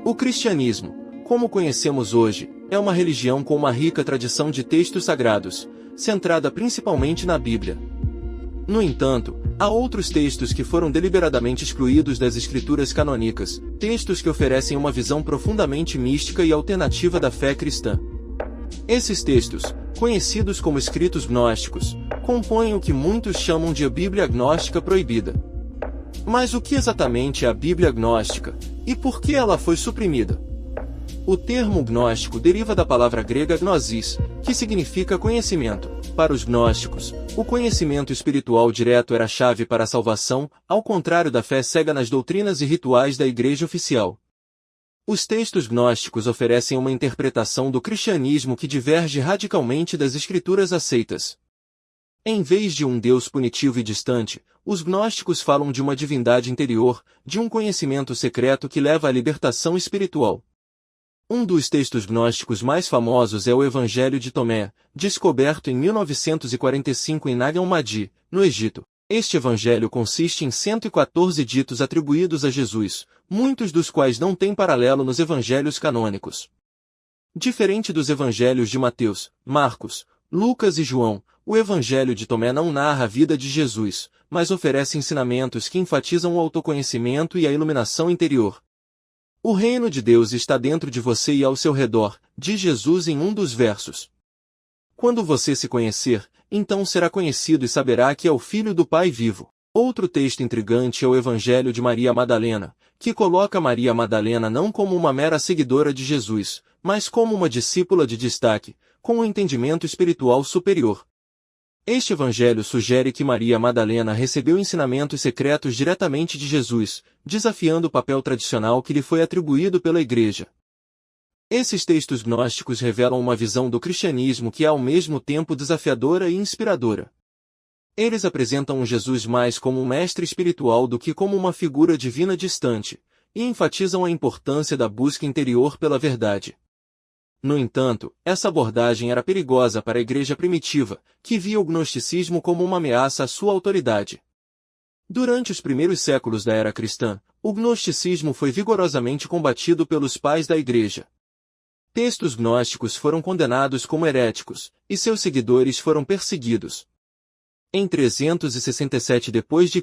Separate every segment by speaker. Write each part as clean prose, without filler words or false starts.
Speaker 1: O cristianismo, como conhecemos hoje, é uma religião com uma rica tradição de textos sagrados, centrada principalmente na Bíblia. No entanto, há outros textos que foram deliberadamente excluídos das escrituras canônicas, textos que oferecem uma visão profundamente mística e alternativa da fé cristã. Esses textos, conhecidos como escritos gnósticos, compõem o que muitos chamam de a Bíblia gnóstica proibida. Mas o que exatamente é a Bíblia gnóstica, e por que ela foi suprimida? O termo gnóstico deriva da palavra grega gnosis, que significa conhecimento. Para os gnósticos, o conhecimento espiritual direto era a chave para a salvação, ao contrário da fé cega nas doutrinas e rituais da Igreja oficial. Os textos gnósticos oferecem uma interpretação do cristianismo que diverge radicalmente das escrituras aceitas. Em vez de um Deus punitivo e distante, os gnósticos falam de uma divindade interior, de um conhecimento secreto que leva à libertação espiritual. Um dos textos gnósticos mais famosos é o Evangelho de Tomé, descoberto em 1945 em Nag Hammadi, no Egito. Este evangelho consiste em 114 ditos atribuídos a Jesus, muitos dos quais não têm paralelo nos evangelhos canônicos. Diferente dos evangelhos de Mateus, Marcos, Lucas e João, o Evangelho de Tomé não narra a vida de Jesus, mas oferece ensinamentos que enfatizam o autoconhecimento e a iluminação interior. O reino de Deus está dentro de você e ao seu redor, diz Jesus em um dos versos. Quando você se conhecer, então será conhecido e saberá que é o Filho do Pai vivo. Outro texto intrigante é o Evangelho de Maria Madalena, que coloca Maria Madalena não como uma mera seguidora de Jesus, mas como uma discípula de destaque, com um entendimento espiritual superior. Este evangelho sugere que Maria Madalena recebeu ensinamentos secretos diretamente de Jesus, desafiando o papel tradicional que lhe foi atribuído pela Igreja. Esses textos gnósticos revelam uma visão do cristianismo que é ao mesmo tempo desafiadora e inspiradora. Eles apresentam um Jesus mais como um mestre espiritual do que como uma figura divina distante, e enfatizam a importância da busca interior pela verdade. No entanto, essa abordagem era perigosa para a Igreja primitiva, que via o gnosticismo como uma ameaça à sua autoridade. Durante os primeiros séculos da era cristã, o gnosticismo foi vigorosamente combatido pelos pais da Igreja. Textos gnósticos foram condenados como heréticos, e seus seguidores foram perseguidos. Em 367 d.C.,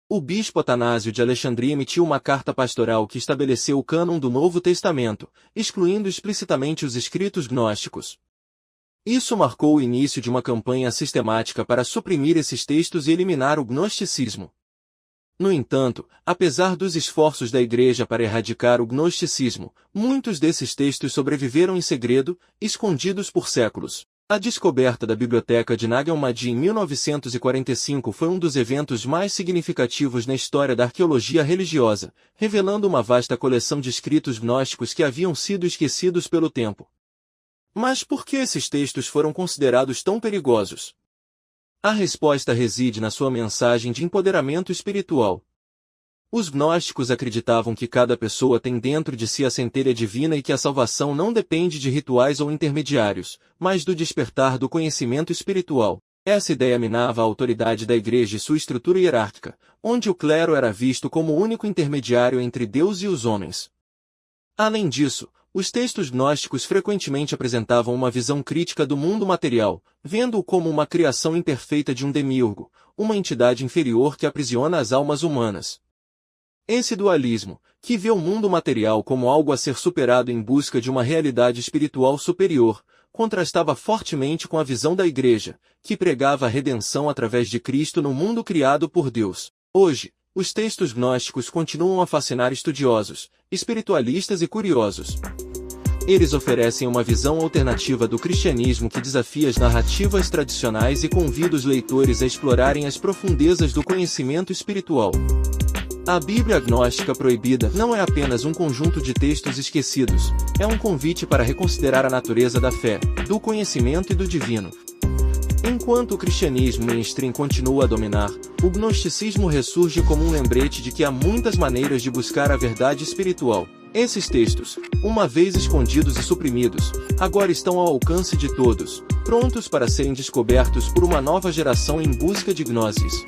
Speaker 1: o bispo Atanásio de Alexandria emitiu uma carta pastoral que estabeleceu o cânon do Novo Testamento, excluindo explicitamente os escritos gnósticos. Isso marcou o início de uma campanha sistemática para suprimir esses textos e eliminar o gnosticismo. No entanto, apesar dos esforços da Igreja para erradicar o gnosticismo, muitos desses textos sobreviveram em segredo, escondidos por séculos. A descoberta da Biblioteca de Nag Hammadi em 1945 foi um dos eventos mais significativos na história da arqueologia religiosa, revelando uma vasta coleção de escritos gnósticos que haviam sido esquecidos pelo tempo. Mas por que esses textos foram considerados tão perigosos? A resposta reside na sua mensagem de empoderamento espiritual. Os gnósticos acreditavam que cada pessoa tem dentro de si a centelha divina e que a salvação não depende de rituais ou intermediários, mas do despertar do conhecimento espiritual. Essa ideia minava a autoridade da Igreja e sua estrutura hierárquica, onde o clero era visto como o único intermediário entre Deus e os homens. Além disso, os textos gnósticos frequentemente apresentavam uma visão crítica do mundo material, vendo-o como uma criação imperfeita de um demiurgo, uma entidade inferior que aprisiona as almas humanas. Esse dualismo, que vê o mundo material como algo a ser superado em busca de uma realidade espiritual superior, contrastava fortemente com a visão da Igreja, que pregava a redenção através de Cristo no mundo criado por Deus. Hoje, os textos gnósticos continuam a fascinar estudiosos, espiritualistas e curiosos. Eles oferecem uma visão alternativa do cristianismo que desafia as narrativas tradicionais e convida os leitores a explorarem as profundezas do conhecimento espiritual. A Bíblia Gnóstica Proibida não é apenas um conjunto de textos esquecidos, é um convite para reconsiderar a natureza da fé, do conhecimento e do divino. Enquanto o cristianismo mainstream continua a dominar, o gnosticismo ressurge como um lembrete de que há muitas maneiras de buscar a verdade espiritual. Esses textos, uma vez escondidos e suprimidos, agora estão ao alcance de todos, prontos para serem descobertos por uma nova geração em busca de gnosis.